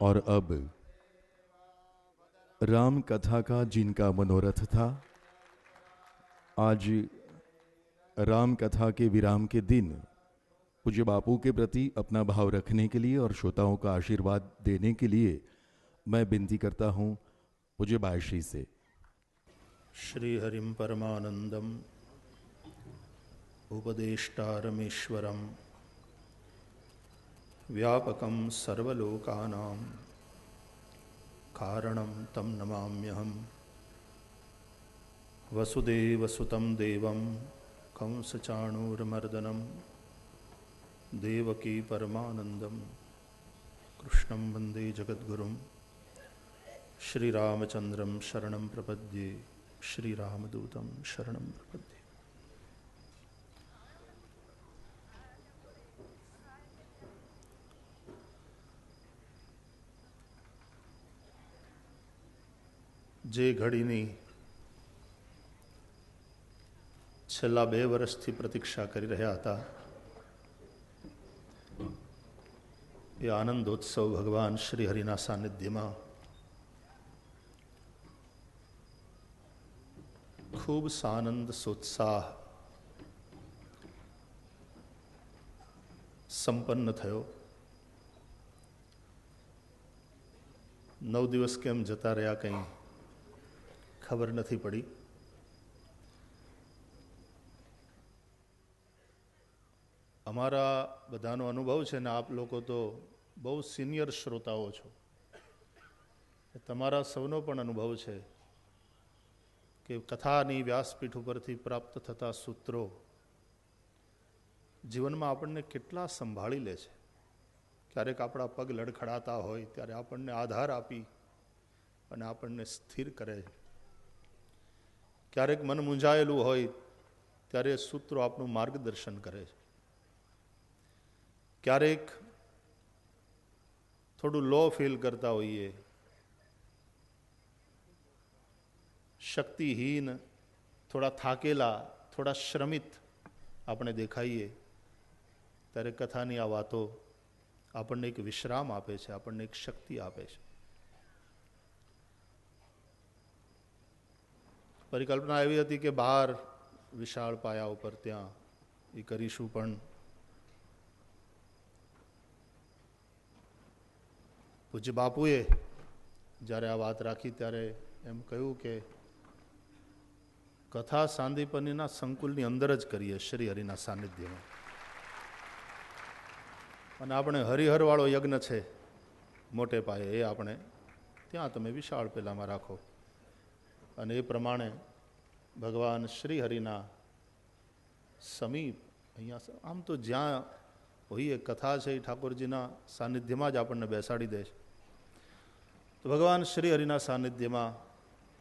और अब राम कथा का जिनका मनोरथ था, आज राम कथा के विराम के दिन पूज्य बापू के प्रति अपना भाव रखने के लिए और श्रोताओं का आशीर्वाद देने के लिए मैं विनती करता हूं पूज्य बायश्री से। श्री हरिम परमानंदम उपदेष्टारमीश्वरम व्यापकं सर्वलोकानां कारणं तम नमाम्यहम् वसुदेवसुतं देवं कंसचाणूरमर्दनं देवकी परमानंदम कृष्णं वंदे जगद्गुरुं श्रीरामचंद्रं शरणं प्रपद्ये श्रीरामदूतं शरणं प्रपद्ये। જે ઘડીની છેલ્લા 2 વર્ષથી પ્રતીક્ષા કરી રહ્યા હતા એ આનંદોત્સવ ભગવાન શ્રી હરિના સાનિધ્યમાં ખૂબ સાનંદ સોત્સાહ સંપન્ન થયો। 9 દિવસ કેમ જતા રહ્યા કંઈ ખબર નથી પડી। અમારા બધાનો અનુભવ છે ને આપ લોકો તો બહુ સિનિયર શ્રોતાઓ છો, તમારા સૌનો પણ અનુભવ છે કે કથાની વ્યાસપીઠ ઉપરથી પ્રાપ્ત થતા સૂત્રો જીવનમાં આપણને કેટલા સંભાળી લે છે। ક્યારેક આપણા પગ લડખડાતા હોય ત્યારે આપણને આધાર આપી અને આપણને સ્થિર કરે છે। ક્યારેક મન મૂંઝાયેલું હોય ત્યારે સૂત્રો આપણું માર્ગદર્શન કરે છે। ક્યારેક થોડું લો ફીલ કરતા હોઈએ, શક્તિહીન, થોડા થાકેલા, થોડા શ્રમિત આપણે દેખાઈએ ત્યારે કથાની આ વાતો આપણને એક વિશ્રામ આપે છે, આપણને એક શક્તિ આપે છે। પરિકલ્પના એવી હતી કે બહાર વિશાળ પાયા ઉપર ત્યાં એ કરીશું, પણ પૂજ્ય બાપુએ જ્યારે આ વાત રાખી ત્યારે એમ કહ્યું કે કથા સાંદીપનીના સંકુલની અંદર જ કરીએ શ્રી હરિના સાનિધ્યમાં, અને આપણે હરિહરવાળો યજ્ઞ છે મોટે પાયે એ આપણે ત્યાં તમે વિશાળ પેલામાં રાખો। અને એ પ્રમાણે ભગવાન શ્રી હરિના સમીપ અહીંયા આમ તો જ્યાં હોઈએ કથા છે એ ઠાકોરજીના સાનિધ્યમાં જ આપણને બેસાડી દે છે। તો ભગવાન શ્રી હરિના સાનિધ્યમાં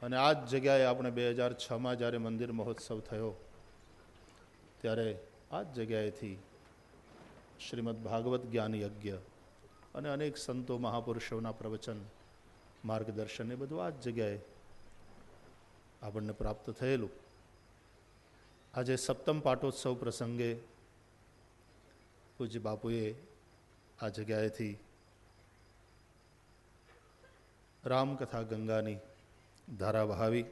અને આ જ જગ્યાએ આપણે 2006માં જ્યારે મંદિર મહોત્સવ થયો ત્યારે આ જ જગ્યાએથી શ્રીમદ ભાગવત જ્ઞાન યજ્ઞ અને અનેક સંતો મહાપુરુષોના પ્રવચન, માર્ગદર્શન એ બધું આ જ જગ્યાએ આપણને પ્રાપ્ત થયેલું। આજે સપ્તમ પાટોત્સવ પ્રસંગે પૂજ્ય બાપુએ આ જગ્યાએથી રામકથા ગંગાની ધારા વહાવી।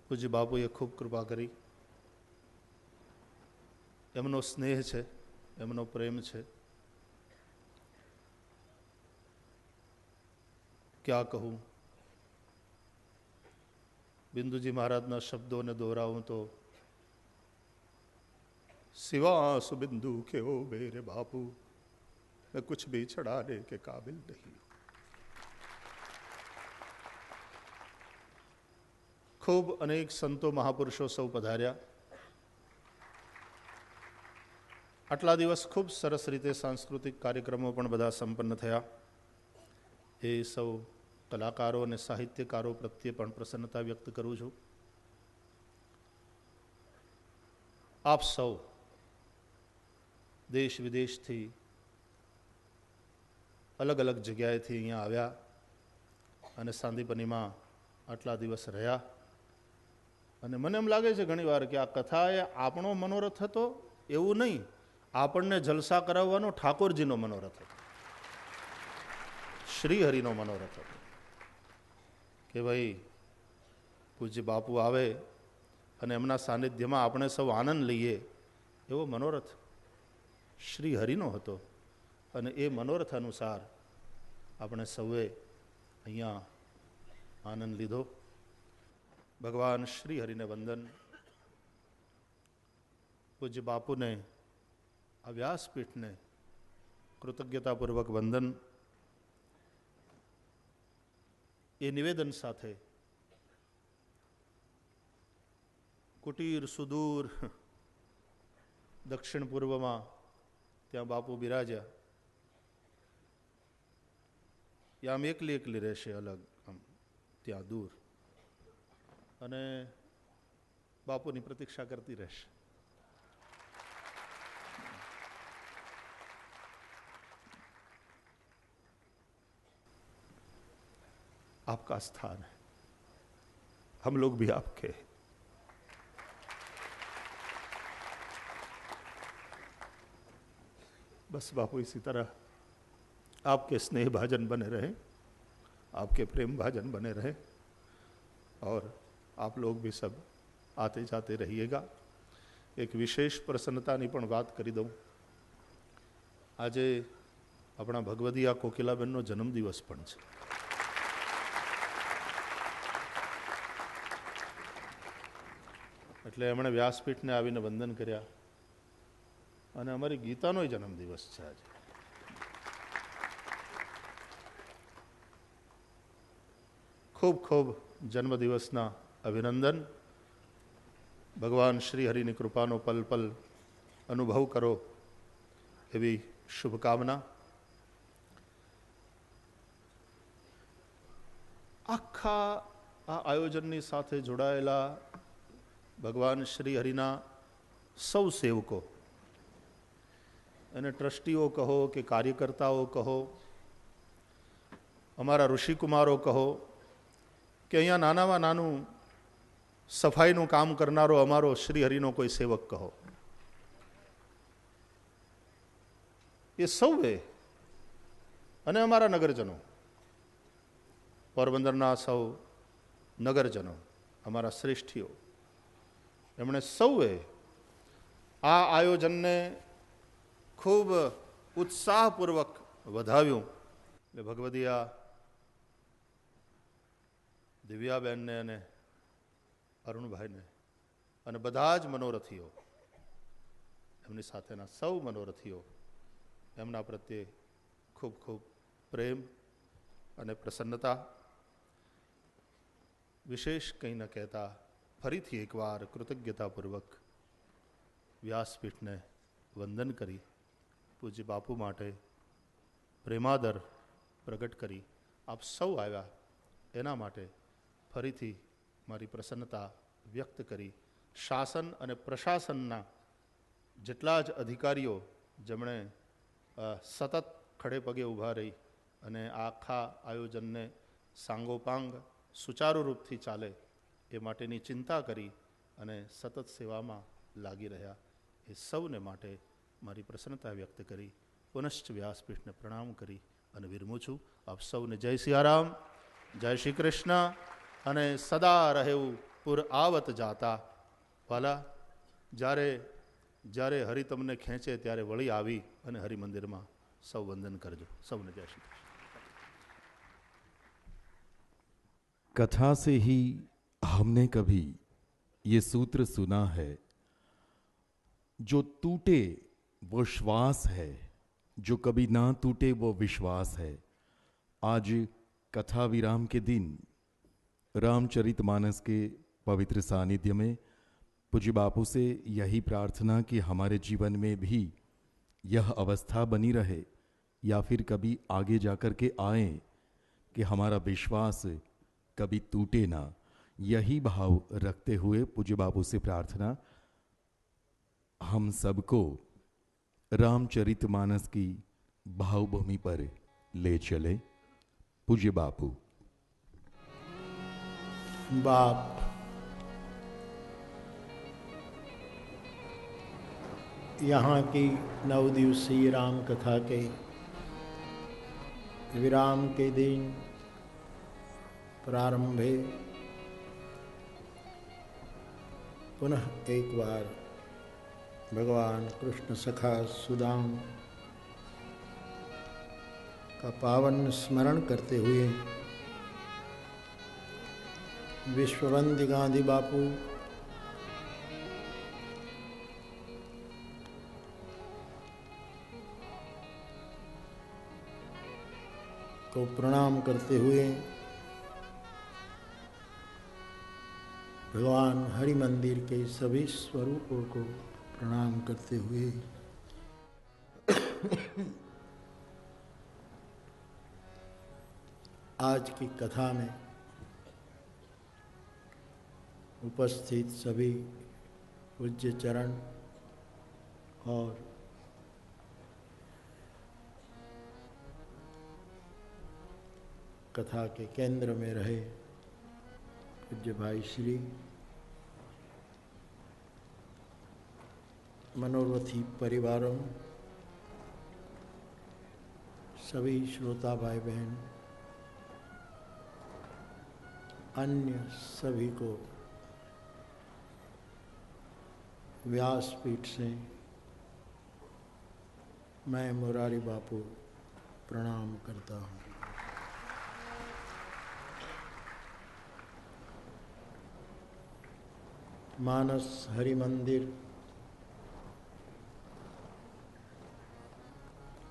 પૂજ્ય બાપુએ ખૂબ કૃપા કરી, એમનો સ્નેહ છે, એમનો પ્રેમ છે, ક્યાં કહું। બિંદુજી મહારાજના શબ્દોને દોહરાવું તો सिवा सुबिंदु के ओ मेरे बापू मैं कुछ भी चढ़ाने के काबिल नहीं। खूब अनेक संतो महापुरुषो सौ पधार्या। आटला दिवस खूब सरस रीते सांस्कृतिक कार्यक्रमों पण बधा संपन्न थया। ए सौ कलाकारों और साहित्यकारों प्रत्ये पण प्रसन्नता व्यक्त करूँ छूं। आप सौ देश विदेश थी अलग अलग जगह थी अहींया आव्या अने सांदीपनी में आटला दिवस रह्या। अने मने एम लागे छे घणी वार कि आ कथा ए आपणो मनोरथ हतो एवुं नहीं, आपणने जलसा कराववानो ठाकोरजीनो मनोरथ हतो। શ્રી હરિનો મનોરથ હતો કે ભાઈ પૂજ્ય બાપુ આવે અને એમના સાનિધ્યમાં આપણે સૌ આનંદ લઈએ, એવો મનોરથ શ્રી હરિનો હતો. અને એ મનોરથ અનુસાર આપણે સૌએ અહીંયા આનંદ લીધો. ભગવાન શ્રી હરિને વંદન. પૂજ્ય બાપુને, આ વ્યાસપીઠને કૃતજ્ઞતાપૂર્વક વંદન. એ નિવેદન સાથે કુટીર સુદૂર દક્ષિણ પૂર્વમાં ત્યાં બાપુ બિરાજ્યા. આમ એકલી એકલી રહેશે, અલગ આમ ત્યાં દૂર, અને બાપુની પ્રતીક્ષા કરતી રહેશે. आपका स्थान है, हम लोग भी आपके. बस बापू इसी तरह आपके स्नेह भाजन बने रहे, आपके प्रेम भाजन बने रहे, और आप लोग भी सब आते जाते रहिएगा. एक विशेष प्रसन्नतानी पण વાત કરી દઉં. આજે આપણા ભગવદીયા કોકિલાબેનનો જન્મદિવસ પણ છે. એટલે એમણે વ્યાસપીઠને આવીને વંદન કર્યા, અને અમારી ગીતાનોય જન્મદિવસ છે આજે. ખૂબ ખૂબ જન્મદિવસના અભિનંદન. ભગવાન શ્રી હરિની કૃપાનો પલ પલ અનુભવ કરો એવી શુભકામના. આખા આ આયોજનની સાથે જોડાયેલા ભગવાન શ્રી હરિના સૌ સેવકો, એને ટ્રસ્ટીઓ કહો કે કાર્યકર્તાઓ કહો, અમારા ઋષિકુમારો કહો, કે અહીંયા નાનામાં નાનું સફાઈનું કામ કરનારો અમારો શ્રી હરિનો કોઈ સેવક કહો, એ સૌએ, અને અમારા નગરજનો, પોરબંદરના સૌ નગરજનો, અમારા શ્રેષ્ઠીઓ, એમણે સૌએ આ આયોજનને ખૂબ ઉત્સાહપૂર્વક વધાવ્યું. એટલે ભગવદીયા દિવ્યાબેનને અને અરુણભાઈને અને બધા જ મનોરથીઓ, એમની સાથેના સૌ મનોરથીઓ, એમના પ્રત્યે ખૂબ ખૂબ પ્રેમ અને પ્રસન્નતા. વિશેષ કંઈ ન કહેતા ફરીથી એકવાર કૃતજ્ઞતાપૂર્વક વ્યાસપીઠને વંદન કરી, પૂજ્ય બાપુ માટે પ્રેમાદર પ્રગટ કરી આપ સૌ આવ્યા એના માટે ફરીથી મારી પ્રસન્નતા વ્યક્ત કરી. શાસન અને પ્રશાસનના જેટલા જ અધિકારીઓ જેમણે સતત ખડે પગે ઊભા રહી અને આખા આયોજનને સાંગોપાંગ સુચારુ રૂપથી ચાલે એ માટેની ચિંતા કરી અને સતત સેવામાં લાગી રહ્યા, એ સૌને માટે મારી પ્રસન્નતા વ્યક્ત કરી પુનશ્ચ વ્યાસપીઠને પ્રણામ કરી અને વિરમું છું. આપ સૌને જય સિયારામ, જય શ્રી કૃષ્ણ, અને સદા રહેવું પુર આવત જાતા. વાલા, જ્યારે જ્યારે હરિ તમને ખેંચે ત્યારે વળી આવી અને હરિમંદિરમાં સૌ વંદન કરજો. સૌને જય શ્રી કૃષ્ણ. कथा से ही हमने कभी ये सूत्र सुना है, जो टूटे वो श्वास है, जो कभी ना टूटे वो विश्वास है. आज कथा विराम के दिन रामचरितमानस के पवित्र सानिध्य में पूज्य बापू से यही प्रार्थना कि हमारे जीवन में भी यह अवस्था बनी रहे या फिर कभी आगे जाकर के आए कि हमारा विश्वास कभी टूटे ना. यही भाव रखते हुए पूज्य बापू से प्रार्थना, हम सबको रामचरितमानस की भावभूमि पर ले चले. पूज्य बापू. बाप, यहाँ की 9 दिवसीय राम कथा के विराम के दिन प्रारंभे पुनः एक बार भगवान कृष्ण सखा सुदाम का पावन स्मरण करते हुए विश्ववंदी गांधी बापू को प्रणाम करते हुए भगवान हरि मंदिर के सभी स्वरूपों को प्रणाम करते हुए आज की कथा में उपस्थित सभी पूज्य चरण और कथा के केंद्र में रहे पूज्य भाई श्री मनोरथी परिवारों, सभी श्रोता भाई बहन, अन्य सभी को व्यासपीठ से मैं मुरारी बापू प्रणाम करता हूँ। मानस हरि मंदिर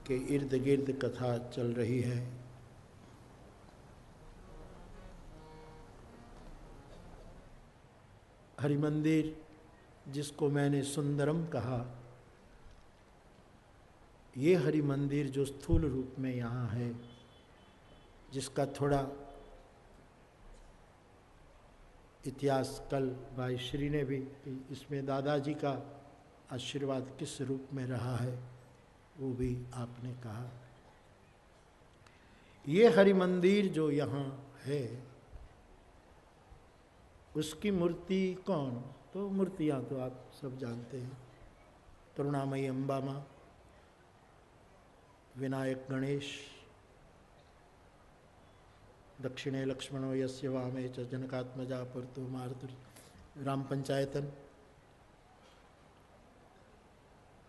के इर्द गिर्द कथा चल रही है। हरि मंदिर जिसको मैंने सुंदरम कहा, ये हरि मंदिर जो स्थूल रूप में यहाँ है, जिसका थोड़ा इतिहास कल भाई श्री ने भी, इसमें दादाजी का आशीर्वाद किस रूप में रहा है वो भी आपने कहा। ये हरि मंदिर जो यहाँ है उसकी मूर्ति कौन? तो मूर्तियाँ तो आप सब जानते हैं। करुणामयी अम्बा माँ, विनायक गणेश, दक्षिणे लक्ष्मणो यस्य वामे च जनकात्मजा पुरतो मारुति राम पंचायतन,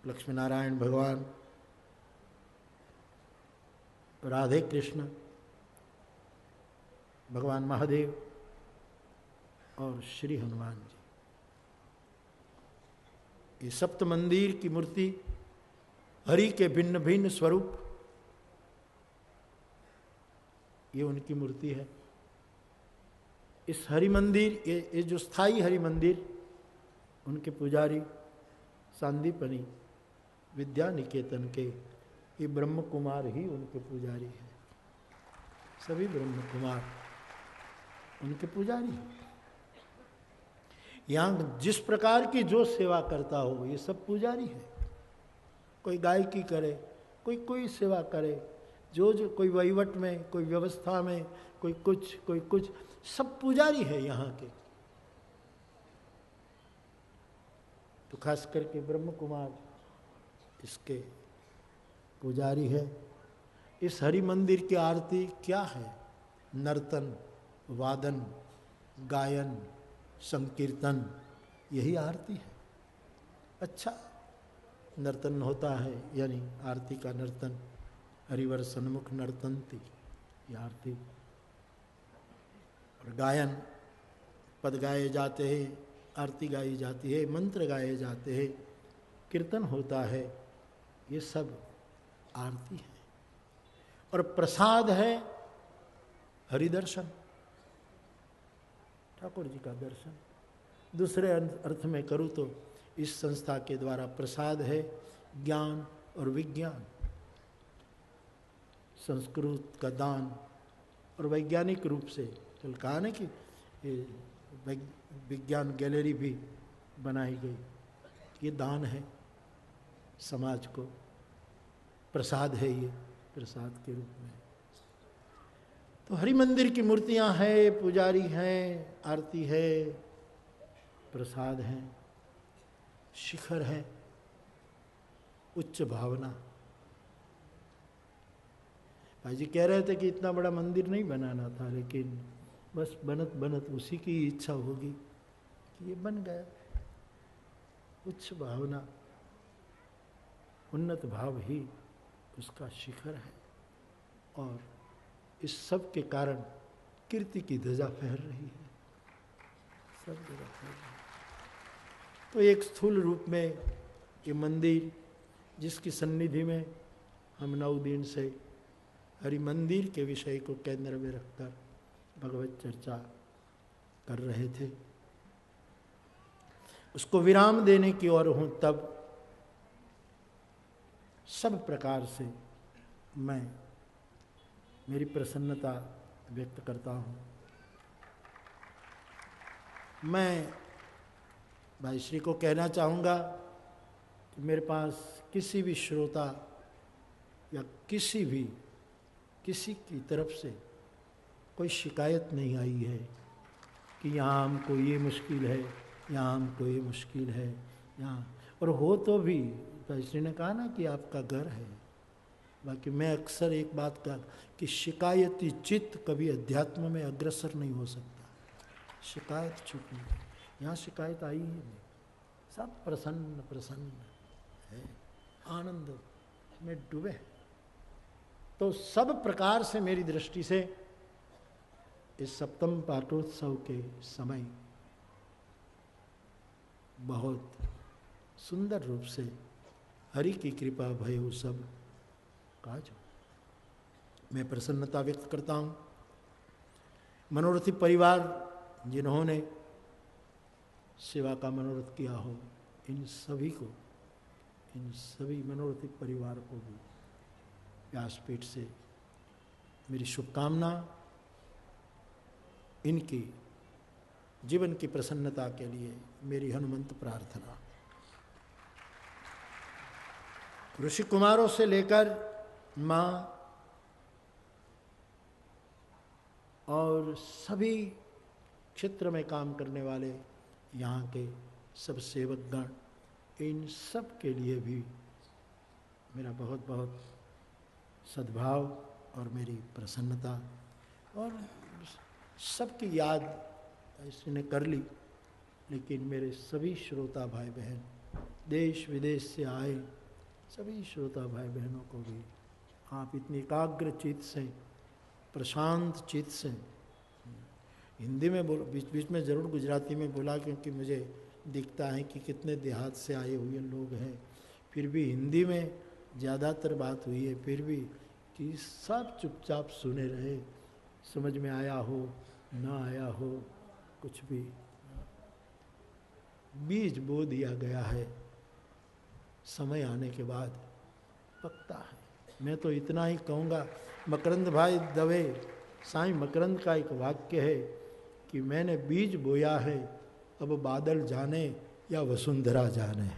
लक्ष्मी नारायण भगवान, राधे कृष्ण, भगवान महादेव और श्री हनुमान जी। ये सप्त मंदिर की मूर्ति, हरि के भिन्न भिन्न स्वरूप, ये उनकी मूर्ति है। इस हरि मंदिर, ये जो स्थायी हरि मंदिर, उनके पुजारी सांदीपनी विद्या निकेतन के ये ब्रह्म कुमार ही उनके पुजारी हैं। सभी ब्रह्म कुमार उनके पुजारी हैं। यहाँ जिस प्रकार की जो सेवा करता हो, ये सब पुजारी है। कोई गायकी करे, कोई सेवा करे, जो कोई वहीवट में, कोई व्यवस्था में, कोई कुछ, सब पुजारी है यहाँ के। तो खास करके ब्रह्म कुमार इसके पुजारी है। इस हरि मंदिर की आरती क्या है? नर्तन, वादन, गायन, संकीर्तन, यही आरती है। अच्छा नर्तन होता है, यानी आरती का नर्तन, हरिवर सन्मुख नर्तनती, ये आरती। और गायन, पद गाए जाते हैं, आरती गाई जाती है, मंत्र गाए जाते हैं, कीर्तन होता है, ये सब आरती है। और प्रसाद है हरिदर्शन, ठाकुर जी का दर्शन। दूसरे अर्थ में करूँ तो इस संस्था के द्वारा प्रसाद है ज्ञान और विज्ञान, संस्कृत का दान। और वैज्ञानिक रूप से कल कहा ना कि विज्ञान गैलरी भी बनाई गई, ये दान है समाज को, प्रसाद है ये, प्रसाद के रूप में। तो हरि मंदिर की मूर्तियां हैं, पुजारी हैं, आरती है, प्रसाद है, शिखर है, उच्च भावना। भाई जी कह रहे थे कि इतना बड़ा मंदिर नहीं बनाना था, लेकिन बस बनत बनत उसी की इच्छा होगी कि ये बन गया। उच्च भावना, उन्नत भाव ही उसका शिखर है, और इस सब के कारण कीर्ति की ध्वजा फहर रही है, सब जगह फहर रही है। तो एक स्थूल रूप में ये मंदिर, जिसकी सन्निधि में हम 9 दिन से हरि मंदिर के विषय को केंद्र में रखकर भगवत चर्चा कर रहे थे, उसको विराम देने की ओर हूं, तब सब प्रकार से मैं मेरी प्रसन्नता व्यक्त करता हूं। मैं भाई श्री को कहना चाहूँगा कि मेरे पास किसी भी श्रोता या किसी की तरफ से कोई शिकायत नहीं आई है कि यहाँ हमको ये मुश्किल है, यहाँ हमको ये मुश्किल है, यहाँ, और हो तो भी भाई श्री ने कहा ना कि आपका घर है। बाकी मैं अक्सर एक बात का कि शिकायती चित्त कभी अध्यात्म में अग्रसर नहीं हो सकता, शिकायत छूटनी। यहाँ शिकायत आई ही नहीं, सब प्रसन्न प्रसन्न है, आनंद में डूबे। तो सब प्रकार से मेरी दृष्टि से इस सप्तम पाठोत्सव के समय बहुत सुंदर रूप से हरि की कृपा भयो सब काज। मैं प्रसन्नता व्यक्त करता हूँ। मनोरथी परिवार जिन्होंने सेवा का मनोरथ किया हो, इन सभी को, इन सभी मनोरथी परिवार को भी व्यासपीठ से मेरी शुभकामना, इनकी जीवन की प्रसन्नता के लिए मेरी हनुमंत प्रार्थना। ऋषि कुमारों से लेकर माँ और सभी क्षेत्र में काम करने वाले यहाँ के सब सेवकगण, इन सब के लिए भी मेरा बहुत बहुत सद्भाव और मेरी प्रसन्नता। और सबकी याद इसने कर ली, लेकिन मेरे सभी श्रोता भाई बहन, देश विदेश से आए सभी श्रोता भाई बहनों को भी आप इतनी एकाग्र चित्त से, प्रशांत चित्त से, हिंदी में बोल, बीच बीच में ज़रूर गुजराती में बोला, क्योंकि मुझे दिखता है कि कितने देहात से आए हुए लोग हैं, फिर भी हिंदी में ज़्यादातर बात हुई है, फिर भी कि सब चुपचाप सुने रहे, समझ में आया हो ना आया हो, कुछ भी बीज बो दिया गया है, समय आने के बाद पकता है। मैं तो इतना ही कहूँगा, मकरंद भाई दवे, साईं मकरंद का एक वाक्य है कि मैंने बीज बोया है, अब बादल जाने या वसुंधरा जाने,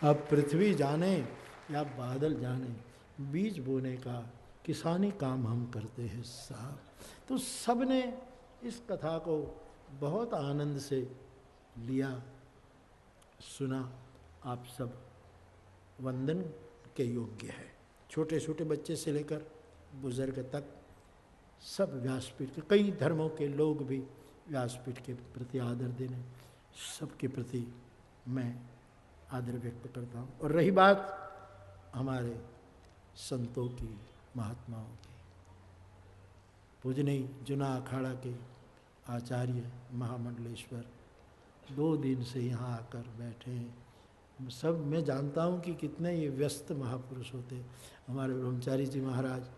अब पृथ्वी जाने या बादल जाने, बीज बोने का किसानी काम हम करते हैं साहब। तो सबने इस कथा को बहुत आनंद से लिया, सुना। आप सब वंदन के योग्य है, छोटे छोटे बच्चे से लेकर बुजुर्ग तक सब व्यासपीठ के, कई धर्मों के लोग भी व्यासपीठ के प्रति आदर देने, सबके प्रति मैं आदर व्यक्त करता हूँ। और रही बात हमारे संतों की, महात्माओं की, पूजनीय जुना अखाड़ा के आचार्य महामंडलेश्वर 2 दिन से यहाँ आकर बैठे हैं। सब मैं जानता हूँ कि कितने ये व्यस्त महापुरुष होते। हमारे ब्रह्मचारी जी महाराज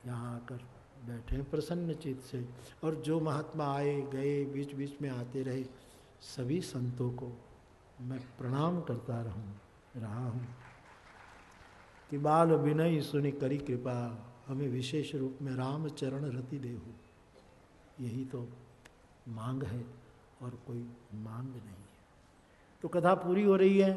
यहाँ आकर बैठे हैं प्रसन्न चित्त से, और जो महात्मा आए गए बीच बीच में आते रहे, सभी संतों को मैं प्रणाम करता रहा हूँ कि बाल विनय सुनि करी कृपा, हमें विशेष रूप में राम चरण रति देहु, यही तो मांग है और कोई मांग नहीं है। तो कथा पूरी हो रही है,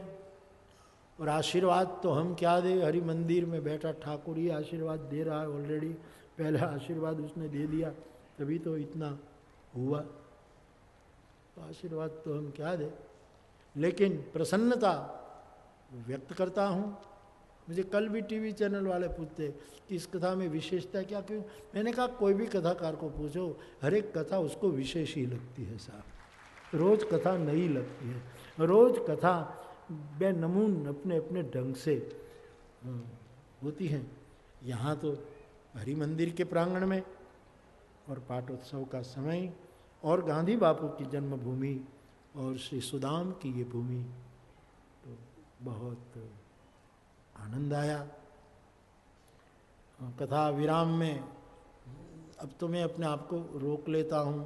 और आशीर्वाद तो हम क्या दे, हरि मंदिर में बैठा ठाकुर ही आशीर्वाद दे रहा है ऑलरेडी, पहला आशीर्वाद उसने दे दिया, तभी तो इतना हुआ। तो आशीर्वाद तो हम क्या दे, लेकिन प्रसन्नता व्यक्त करता हूँ मुझे कल भी टीवी चैनल वाले पूछते कि इस कथा में विशेषता क्या, क्यों? मैंने कहा कोई भी कथाकार को पूछो, हर एक कथा उसको विशेष ही लगती है साहब। रोज कथा नई लगती है, रोज कथा बेनमून अपने अपने ढंग से होती हैं। यहाँ तो हरि मंदिर के प्रांगण में और पाटोत्सव का समय और गांधी बापू की जन्मभूमि और श्री सुदाम की ये भूमि, तो बहुत आनंद आया। कथा विराम में अब तो मैं अपने आप को रोक लेता हूँ,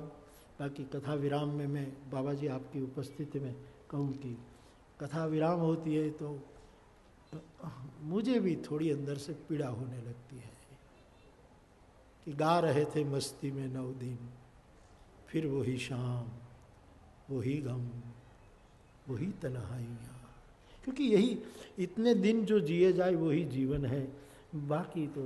ताकि कथा विराम में मैं बाबा जी आपकी उपस्थिति में कहूँ कि कथा विराम होती है तो मुझे भी थोड़ी अंदर से पीड़ा होने लगती है कि गा रहे थे मस्ती में 9 दिन, फिर वही शाम, वही गम, वही तन्हाइयाँ। क्योंकि यही इतने दिन जो जिए जाए वही जीवन है। बाकी तो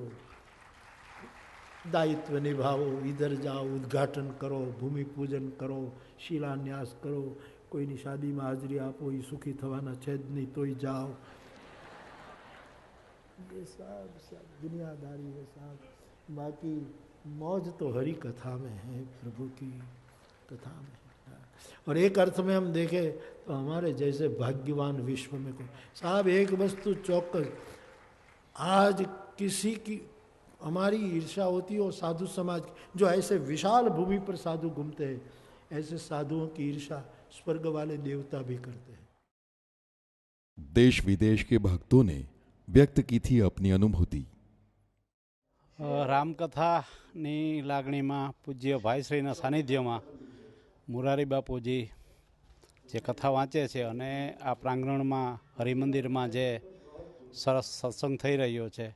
दायित्व निभाओ, इधर जाओ, उद्घाटन करो, भूमि पूजन करो, शिलान्यास करो, कोई नहीं शादी में हाजरी आपो, ही सुखी थवाना छेद नहीं तो ही जाओ। ये सब दुनियादारी है साहब। बाकी मौज तो हरि कथा में है, प्रभु की कथा में। और एक अर्थ में हम देखें तो हमारे जैसे भाग्यवान विश्व में कोई साहब, एक वस्तु चौकस, आज किसी की हमारी ईर्ष्या होती है, और साधु समाज जो ऐसे विशाल भूमि पर साधु घूमते हैं, ऐसे साधुओं की ईर्ष्या स्वर्ग वाले देवता भी करते हैं। देश विदेश के भक्तों ने व्यक्त की थी अपनी अनुभूति। રામકથાની લાગણીમાં પૂજ્ય ભાઈશ્રીના સાનિધ્યમાં મુરારી બાપુજી જે કથા વાંચે છે અને આ પ્રાંગણમાં હરિમંદિરમાં જે સરસ સત્સંગ થઈ રહ્યો છે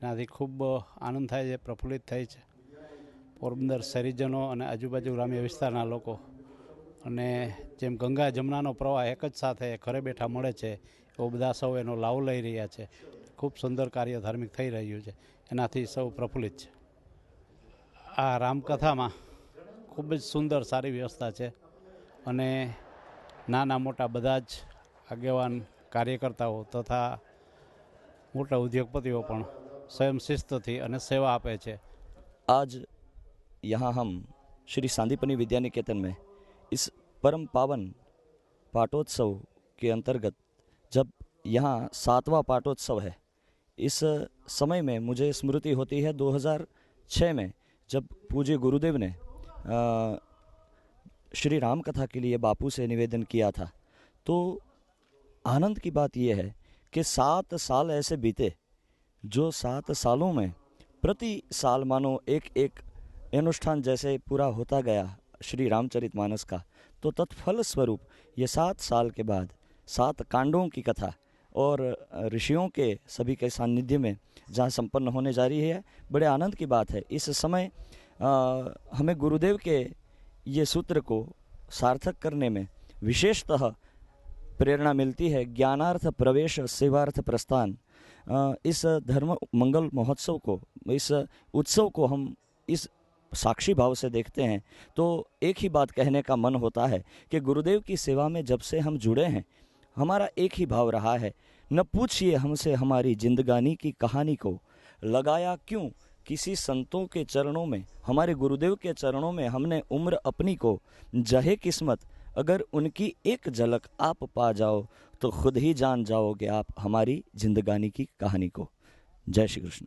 એનાથી ખૂબ આનંદ થાય છે, પ્રફુલ્લિત થાય છે. પોરબંદર શહેરીજનો અને આજુબાજુ ગ્રામ્ય વિસ્તારના લોકો, અને જેમ ગંગા જમનાનો પ્રવાહ એક જ સાથે ઘરે બેઠા મળે છે એવો બધા સૌ એનો લાભ લઈ રહ્યા છે. ખૂબ સુંદર કાર્ય ધાર્મિક થઈ રહ્યું છે, એનાથી સૌ પ્રફુલ્લિત છે. આ રામકથામાં ખૂબ જ સુંદર સારી વ્યવસ્થા છે, અને નાના મોટા બધા જ આગેવાન કાર્યકર્તાઓ તથા મોટા ઉદ્યોગપતિઓ પણ સ્વયં શિસ્તથી અને સેવા આપે છે. आज यहाँ हम श्री सांदीपनि विद्या निकेतन में इस परम पावन पाटोत्सव के अंतर्गत, जब यहाँ 7वां पाटोत्सव है, इस समय में मुझे स्मृति होती है 2006 में जब पूज्य गुरुदेव ने श्री राम कथा के लिए बापू से निवेदन किया था. तो आनंद की बात यह है कि 7 साल ऐसे बीते, जो 7 सालों में प्रति साल मानो एक अनुष्ठान जैसे पूरा होता गया श्री रामचरितमानस का. तो तत्फल स्वरूप ये 7 साल के बाद 7 कांडों की कथा और ऋषियों के सभी के सानिध्य में जहाँ संपन्न होने जा रही है, बड़े आनंद की बात है. इस समय हमें गुरुदेव के ये सूत्र को सार्थक करने में विशेषतः प्रेरणा मिलती है. ज्ञानार्थ प्रवेश सेवार्थ प्रस्थान, इस धर्म मंगल महोत्सव को, इस उत्सव को हम इस साक्षी भाव से देखते हैं तो एक ही बात कहने का मन होता है कि गुरुदेव की सेवा में जब से हम जुड़े हैं, हमारा एक ही भाव रहा है, न पूछिए हमसे हमारी जिंदगानी की कहानी को, लगाया क्यों किसी संतों के चरणों में, हमारे गुरुदेव के चरणों में हमने उम्र अपनी को, जहे किस्मत अगर उनकी एक झलक आप पा जाओ तो खुद ही जान जाओगे आप हमारी जिंदगानी की कहानी को. जय श्री कृष्ण.